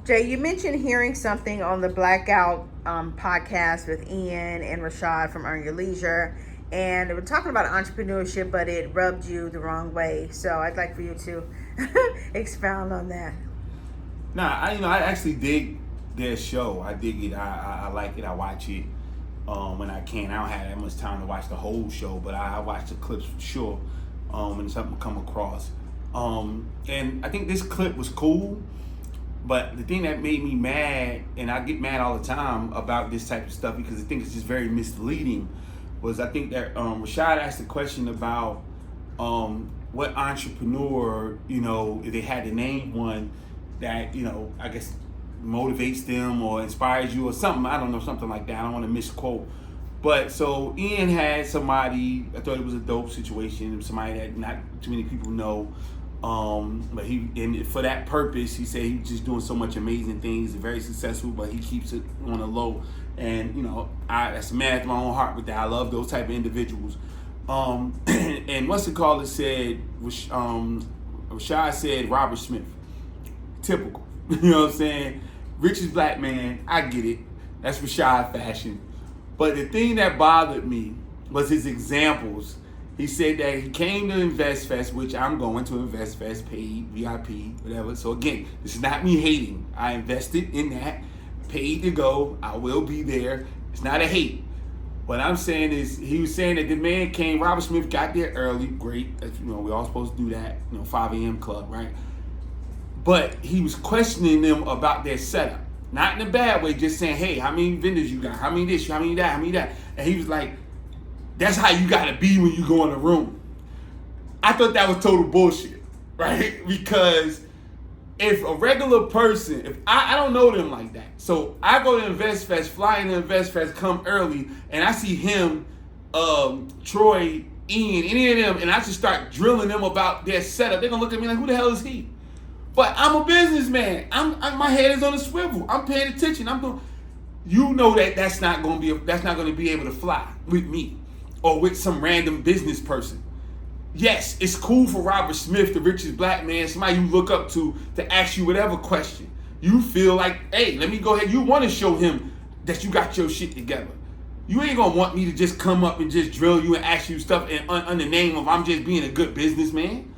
Jay, you mentioned hearing something on the Blackout podcast with Ian and Rashad from Earn Your Leisure, and they were talking about entrepreneurship, but it rubbed you the wrong way. So I'd like for you to expound on that. Nah, I actually dig their show. I dig it. I like it. I watch it when I can. I don't have that much time to watch the whole show, but I watch the clips for sure when something come across. And I think this clip was cool, but the thing that made me mad, and I get mad all the time about this type of stuff because I think it's just very misleading, was I think that Rashad asked a question about what entrepreneur, if they had to name one that, I guess motivates them or inspires you or something. I don't know, something like that. I don't want to misquote. But so Ian had somebody, I thought it was a dope situation, somebody that not too many people know. But for that purpose, he said he's just doing so much amazing things, very successful, but he keeps it on a low. And that's a man after my own heart with that. I love those type of individuals. And what's it called? It said, Rashad said Robert Smith. Typical. You know what I'm saying? Richest black man, I get it. That's Rashad fashion. But the thing that bothered me was his examples. He said that he came to InvestFest, which I'm going to InvestFest, paid, VIP, whatever. So again, this is not me hating. I invested in that, paid to go. I will be there. It's not a hate. What I'm saying is, he was saying that the man came, Robert Smith got there early, great. We're all supposed to do that, 5 a.m. club, right? But he was questioning them about their setup. Not in a bad way, just saying, hey, how many vendors you got? How many this, how many that, how many that? And he was like, that's how you gotta be when you go in a room. I thought that was total bullshit, right? Because if a regular person, if I don't know them like that. So I go to InvestFest, fly into InvestFest, come early, and I see him, Troy, Ian, any of them, and I just start drilling them about their setup. They're gonna look at me like, who the hell is he? But I'm a businessman. My head is on a swivel. I'm paying attention. I'm doing. That's not going to be able to fly with me or with some random business person. Yes, it's cool for Robert Smith, the richest black man, somebody you look up to ask you whatever question. You feel like, hey, let me go ahead. You want to show him that you got your shit together. You ain't gonna want me to just come up and just drill you and ask you stuff under the name of I'm just being a good businessman.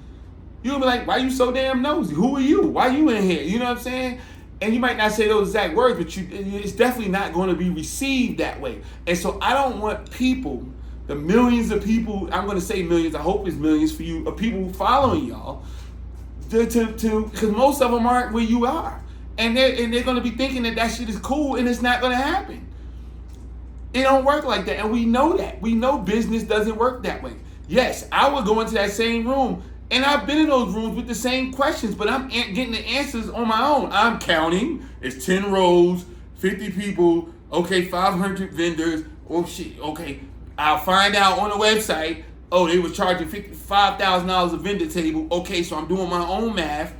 You'll be like, why you so damn nosy? Who are you? Why you in here? You know what I'm saying? And you might not say those exact words, but it's definitely not going to be received that way. And so I don't want people, the millions of people, I'm going to say millions, I hope it's millions for you, of people following y'all, because most of them aren't where you are. And they're going to be thinking that shit is cool, and it's not going to happen. It don't work like that, and we know that. We know business doesn't work that way. Yes, I would go into that same room, and I've been in those rooms with the same questions, but I'm getting the answers on my own. I'm counting. It's 10 rows, 50 people, okay, 500 vendors. Oh, shit, okay. I'll find out on the website, oh, they was charging $5,000 a vendor table. Okay, so I'm doing my own math,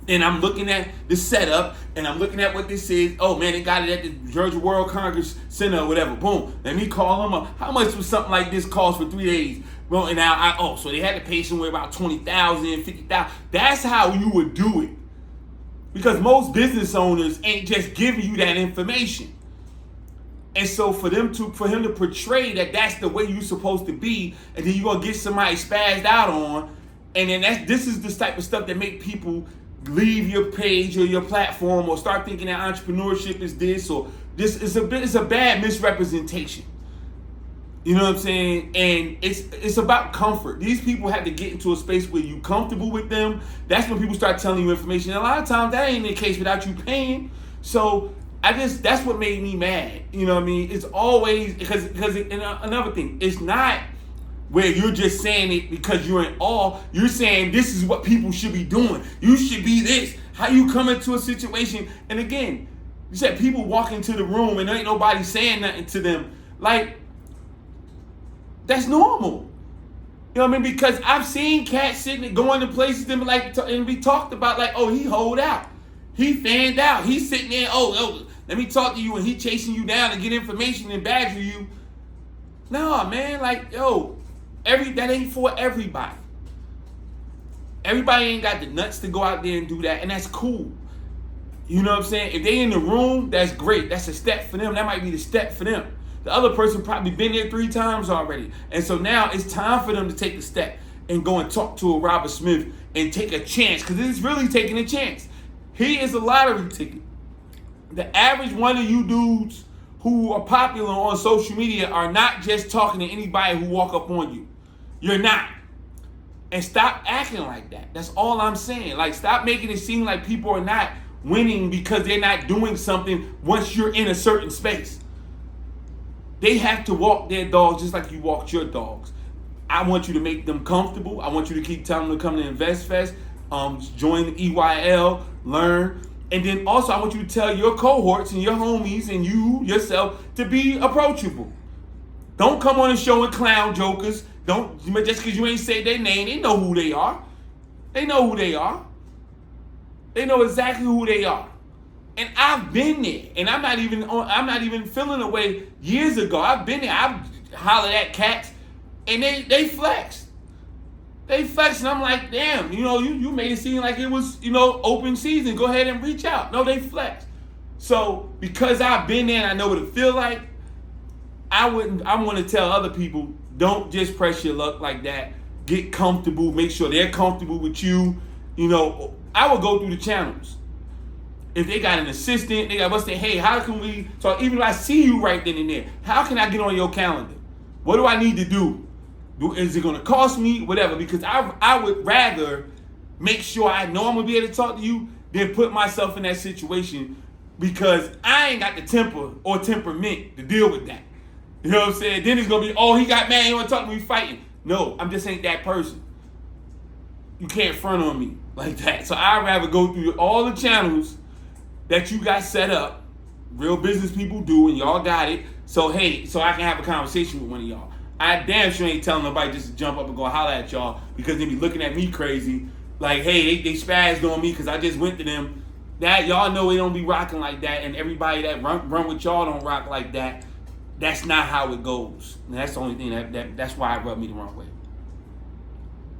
and I'm looking at the setup, and I'm looking at what this is. Oh, man, they got it at the Georgia World Congress Center or whatever. Boom. Let me call them up. How much would something like this cost for 3 days? Well, and now so they had to pay somewhere about $20,000, $50,000. That's how you would do it. Because most business owners ain't just giving you that information. And so for him to portray that that's the way you're supposed to be, and then you're gonna get somebody spazzed out on, and then this is the type of stuff that make people leave your page or your platform or start thinking that entrepreneurship is this or this is it's a bad misrepresentation. You know what I'm saying? And it's about comfort. These people have to get into a space where you're comfortable with them. That's when people start telling you information. And a lot of times that ain't the case without you paying. So that's what made me mad. You know what I mean? It's always because another thing, it's not where you're just saying it because you're in awe. You're saying this is what people should be doing. You should be this. How you come into a situation. And again, you said people walk into the room and there ain't nobody saying nothing to them. Like, that's normal. You know what I mean? Because I've seen cats sitting and going to places and we talked about like, oh, he holed out. He fanned out. He's sitting there, oh, let me talk to you, and he chasing you down and get information and badger you. Nah, man, like, yo, that ain't for everybody. Everybody ain't got the nuts to go out there and do that, and that's cool. You know what I'm saying? If they in the room, that's great. That's a step for them. That might be the step for them. The other person probably been there 3 times already. And so now it's time for them to take the step and go and talk to a Robert Smith and take a chance, because it's really taking a chance. He is a lottery ticket. The average one of you dudes who are popular on social media are not just talking to anybody who walk up on you. You're not. And stop acting like that. That's all I'm saying. Like, stop making it seem like people are not winning because they're not doing something once you're in a certain space. They have to walk their dogs just like you walked your dogs. I want you to make them comfortable. I want you to keep telling them to come to Invest Fest, join the EYL, learn. And then also I want you to tell your cohorts and your homies and you yourself to be approachable. Don't come on the show and clown jokers. Don't, just because you ain't say their name, they know who they are. They know who they are. They know exactly who they are. And I've been there. And I'm not even feeling away years ago. I've been there. I've hollered at cats and they flexed. They flexed and I'm like, damn, you made it seem like it was, open season. Go ahead and reach out. No, they flexed. So because I've been there and I know what it feels like, I want to tell other people, don't just press your luck like that. Get comfortable. Make sure they're comfortable with you. I would go through the channels. If they got an assistant, they got what's the, hey, how can we talk? Even if I see you right then and there, how can I get on your calendar? What do I need to do? Is it going to cost me? Whatever. Because I would rather make sure I know I'm going to be able to talk to you than put myself in that situation, because I ain't got the temper or temperament to deal with that. You know what I'm saying? Then it's going to be, oh, he got mad, he want to talk to me, fighting. No, I'm just ain't that person. You can't front on me like that. So I'd rather go through all the channels that you got set up. Real business people do, and y'all got it. So, hey, so I can have a conversation with one of y'all. I damn sure ain't telling nobody just to jump up and go holler at y'all because they be looking at me crazy. Like, hey, they spazzed on me because I just went to them. That, y'all know they don't be rocking like that, and everybody that run with y'all don't rock like that. That's not how it goes. And that's the only thing that's why it rubbed me the wrong way.